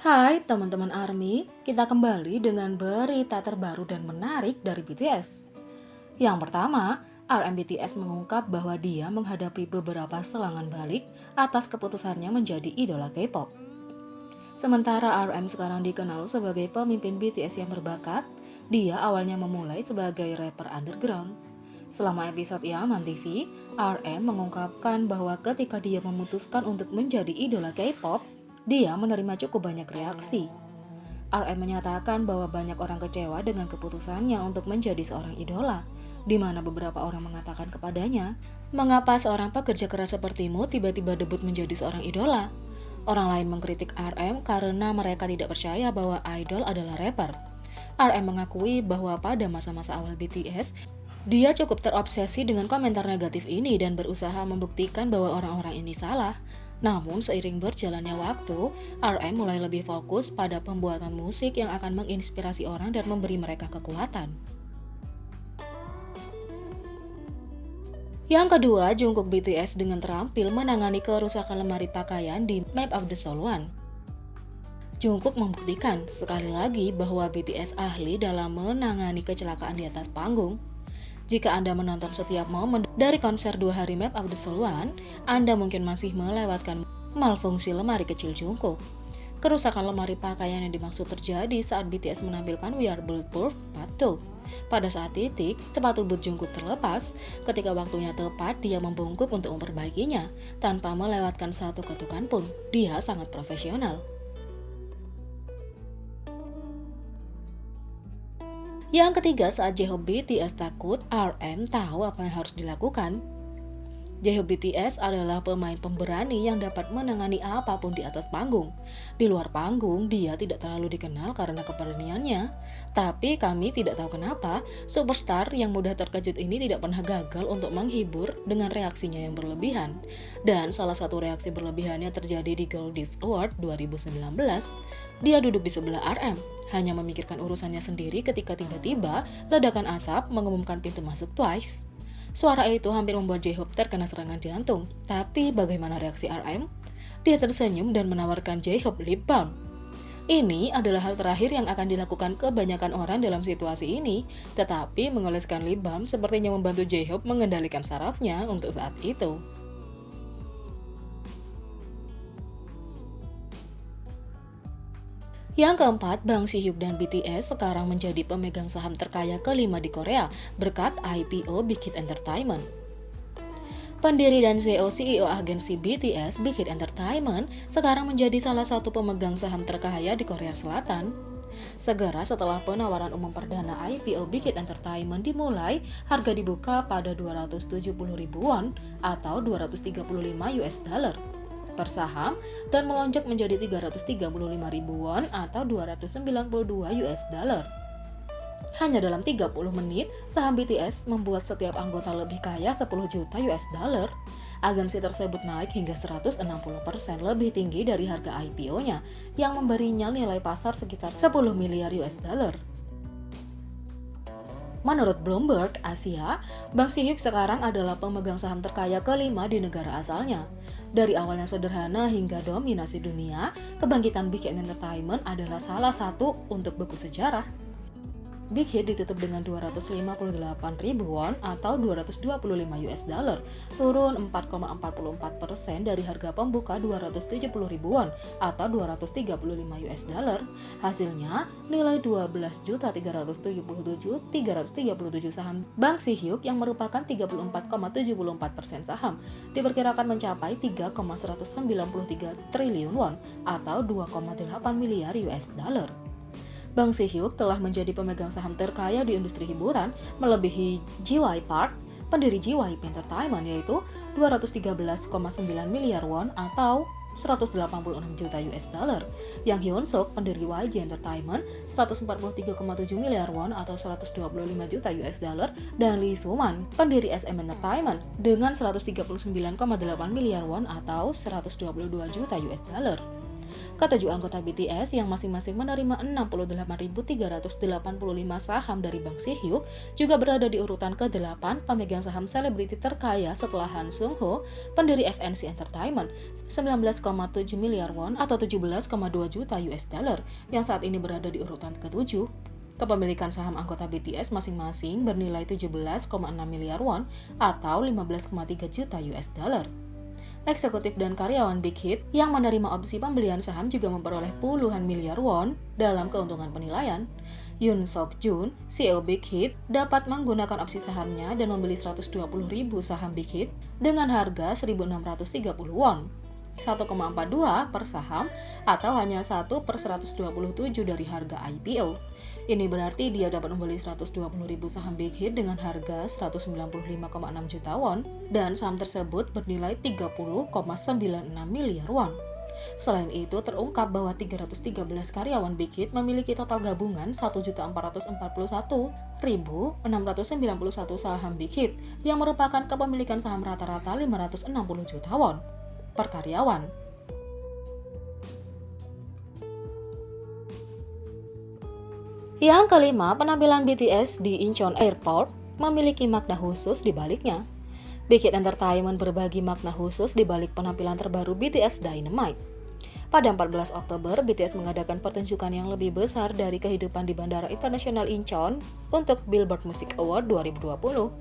Hai teman-teman ARMY, kita kembali dengan berita terbaru dan menarik dari BTS. Yang pertama, RM BTS mengungkap bahwa dia menghadapi beberapa serangan balik atas keputusannya menjadi idola K-pop. Sementara RM sekarang dikenal sebagai pemimpin BTS yang berbakat, dia awalnya memulai sebagai rapper underground. Selama episode Yaman TV, RM mengungkapkan bahwa ketika dia memutuskan untuk menjadi idola K-pop, dia menerima cukup banyak reaksi. RM menyatakan bahwa banyak orang kecewa dengan keputusannya untuk menjadi seorang idola, di mana beberapa orang mengatakan kepadanya, "Mengapa seorang pekerja keras sepertimu tiba-tiba debut menjadi seorang idola?" Orang lain mengkritik RM karena mereka tidak percaya bahwa idol adalah rapper. RM mengakui bahwa pada masa-masa awal BTS, dia cukup terobsesi dengan komentar negatif ini dan berusaha membuktikan bahwa orang-orang ini salah. Namun seiring berjalannya waktu, RM mulai lebih fokus pada pembuatan musik yang akan menginspirasi orang dan memberi mereka kekuatan. Yang kedua, Jungkook BTS dengan terampil menangani kerusakan lemari pakaian di Map of the Soul One. Jungkook membuktikan sekali lagi bahwa BTS ahli dalam menangani kecelakaan di atas panggung. Jika Anda menonton setiap momen dari konser 2 hari Map of the Soul One, Anda mungkin masih melewatkan malfungsi lemari kecil Jungkook. Kerusakan lemari pakaian yang dimaksud terjadi saat BTS menampilkan We Are Bulletproof Part 2. Pada saat titik, sepatu boot Jungkook terlepas. Ketika waktunya tepat, dia membungkuk untuk memperbaikinya, tanpa melewatkan satu ketukan pun. Dia sangat profesional. Yang ketiga, saat J-Hope BTS takut, RM tahu apa yang harus dilakukan. J-Hope BTS adalah pemain pemberani yang dapat menangani apapun di atas panggung. Di luar panggung, dia tidak terlalu dikenal karena keberaniannya. Tapi kami tidak tahu kenapa, superstar yang mudah terkejut ini tidak pernah gagal untuk menghibur dengan reaksinya yang berlebihan. Dan salah satu reaksi berlebihannya terjadi di Girl Disc Award 2019. Dia duduk di sebelah RM, hanya memikirkan urusannya sendiri ketika tiba-tiba ledakan asap mengumumkan pintu masuk Twice. Suara itu hampir membuat J-Hope terkena serangan jantung. Tapi bagaimana reaksi RM? Dia tersenyum dan menawarkan J-Hope lip balm. Ini adalah hal terakhir yang akan dilakukan kebanyakan orang dalam situasi ini, tetapi mengoleskan lip balm sepertinya membantu J-Hope mengendalikan sarafnya untuk saat itu. Yang keempat, Bang Si-hyuk dan BTS sekarang menjadi pemegang saham terkaya kelima di Korea berkat IPO Big Hit Entertainment. Pendiri dan CEO agensi BTS, Big Hit Entertainment, sekarang menjadi salah satu pemegang saham terkaya di Korea Selatan. Segera setelah penawaran umum perdana IPO Big Hit Entertainment dimulai, harga dibuka pada 270.000 won atau 235 US dollar per saham dan melonjak menjadi 335.000 won atau 292 US dollar. Hanya dalam 30 menit, saham BTS membuat setiap anggota lebih kaya 10 juta US dollar. Agensi tersebut naik hingga 160% lebih tinggi dari harga IPO-nya yang memberinya nilai pasar sekitar 10 miliar US dollar. Menurut Bloomberg Asia, Bang Si-hyuk sekarang adalah pemegang saham terkaya kelima di negara asalnya. Dari awal yang sederhana hingga dominasi dunia, kebangkitan Big Hit Entertainment adalah salah satu untuk buku sejarah. Big Hit ditutup dengan 258.000 won atau 225 US dollar, turun 4,44% dari harga pembuka 270.000 won atau 235 US dollar. Hasilnya, nilai 12.337.337 saham Bang Si-hyuk yang merupakan 34,74% saham diperkirakan mencapai 3,193 triliun won atau 2,8 miliar US dollar. Bang Si-hyuk telah menjadi pemegang saham terkaya di industri hiburan melebihi JY Park, pendiri JYP Entertainment, yaitu 213,9 miliar won atau 186 juta US dollar. Yang Hyun Suk, pendiri YG Entertainment, 143,7 miliar won atau 125 juta US dollar, dan Lee Soo-man, pendiri SM Entertainment, dengan 139,8 miliar won atau 122 juta US dollar. Ketujuh anggota BTS yang masing-masing menerima 68.385 saham dari Bank Sihyuk juga berada di urutan ke-8 pemegang saham selebriti terkaya setelah Han Sung Ho, pendiri FNC Entertainment, 19,7 miliar won atau 17,2 juta US dollar, yang saat ini berada di urutan ke-7. Kepemilikan saham anggota BTS masing-masing bernilai 17,6 miliar won atau 15,3 juta US dollar. Eksekutif dan karyawan Big Hit yang menerima opsi pembelian saham juga memperoleh puluhan miliar won dalam keuntungan penilaian. Yoon Sok Jun, CEO Big Hit, dapat menggunakan opsi sahamnya dan membeli 120.000 saham Big Hit dengan harga 1.630 won. 1,42 per saham atau hanya 1 per 127 dari harga IPO. Ini berarti dia dapat membeli 120.000 saham Big Hit dengan harga 195,6 juta won dan saham tersebut bernilai 30,96 miliar won. Selain itu, terungkap bahwa 313 karyawan Big Hit memiliki total gabungan 1.441.691 saham Big Hit yang merupakan kepemilikan saham rata-rata 560 juta won per karyawan. Yang kelima, penampilan BTS di Incheon Airport memiliki makna khusus di baliknya. Big Hit Entertainment berbagi makna khusus di balik penampilan terbaru BTS Dynamite. Pada 14 Oktober, BTS mengadakan pertunjukan yang lebih besar dari kehidupan di Bandara Internasional Incheon untuk Billboard Music Award 2020.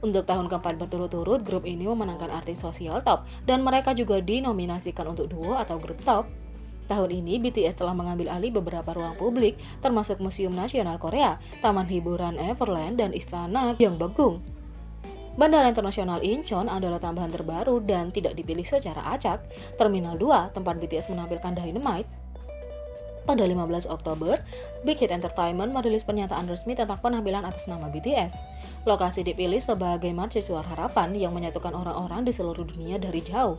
Untuk tahun keempat berturut-turut, grup ini memenangkan artis sosial top dan mereka juga dinominasikan untuk duo atau grup top. Tahun ini, BTS telah mengambil alih beberapa ruang publik, termasuk Museum Nasional Korea, Taman Hiburan Everland, dan Istana Gyeongbokgung. Bandara Internasional Incheon adalah tambahan terbaru dan tidak dipilih secara acak. Terminal 2, tempat BTS menampilkan Dynamite. Pada 15 Oktober, Big Hit Entertainment merilis pernyataan resmi tentang penampilan atas nama BTS. Lokasi dipilih sebagai Mercusuar Harapan yang menyatukan orang-orang di seluruh dunia dari jauh.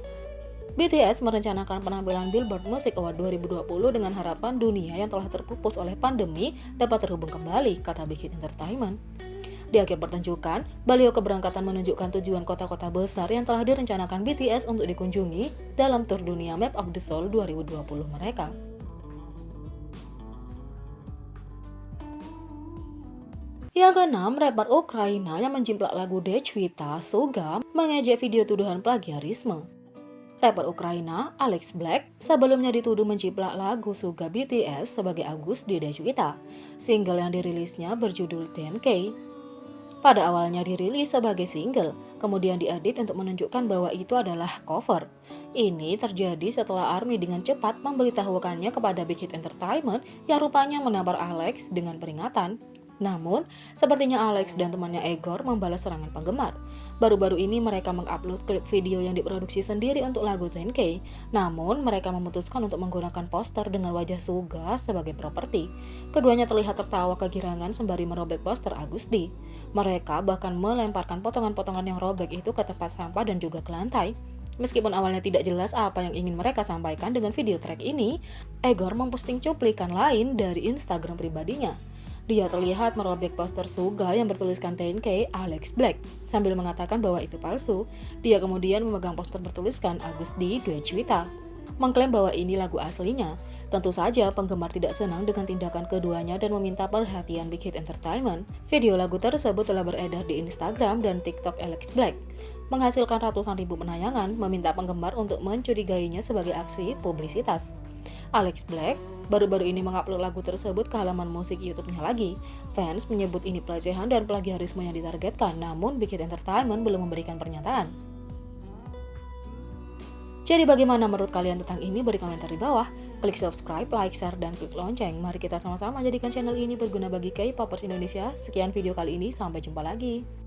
BTS merencanakan penampilan Billboard Music Award 2020 dengan harapan dunia yang telah terpupus oleh pandemi dapat terhubung kembali, kata Big Hit Entertainment. Di akhir pertunjukan, baliho keberangkatan menunjukkan tujuan kota-kota besar yang telah direncanakan BTS untuk dikunjungi dalam tur dunia Map of the Soul 2020 mereka. Yang keenam, rapper Ukraina yang menjiplak lagu Dechvita Suga mengejek video tuduhan plagiarisme. Rapper Ukraina, Alex Black, sebelumnya dituduh menjiplak lagu Suga BTS sebagai August di Dechvita. Single yang dirilisnya berjudul 10K. Pada awalnya dirilis sebagai single, kemudian diedit untuk menunjukkan bahwa itu adalah cover. Ini terjadi setelah ARMY dengan cepat memberitahukannya kepada Big Hit Entertainment yang rupanya menampar Alex dengan peringatan. Namun, sepertinya Alex dan temannya Egor membalas serangan penggemar. Baru-baru ini mereka mengupload klip video yang diproduksi sendiri untuk lagu 10K. Namun, mereka memutuskan untuk menggunakan poster dengan wajah Suga sebagai properti. Keduanya terlihat tertawa kegirangan sembari merobek poster Agusti. Mereka bahkan melemparkan potongan-potongan yang robek itu ke tempat sampah dan juga ke lantai. Meskipun awalnya tidak jelas apa yang ingin mereka sampaikan dengan video track ini, Egor memposting cuplikan lain dari Instagram pribadinya. Dia terlihat merobek poster Suga yang bertuliskan 10K Alex Black sambil mengatakan bahwa itu palsu. Dia kemudian memegang poster bertuliskan Agus di Dechvita, mengklaim bahwa ini lagu aslinya. Tentu saja penggemar tidak senang dengan tindakan keduanya dan meminta perhatian Big Hit Entertainment. Video lagu tersebut telah beredar di Instagram dan TikTok Alex Black, menghasilkan ratusan ribu penayangan, meminta penggemar untuk mencurigainya sebagai aksi publisitas. Alex Black baru-baru ini mengupload lagu tersebut ke halaman musik YouTube-nya lagi. Fans menyebut ini pelecehan dan plagiarisme yang ditargetkan, namun Big Hit Entertainment belum memberikan pernyataan. Jadi bagaimana menurut kalian tentang ini? Beri komentar di bawah. Klik subscribe, like, share, dan klik lonceng. Mari kita sama-sama jadikan channel ini berguna bagi K-popers Indonesia. Sekian video kali ini, sampai jumpa lagi.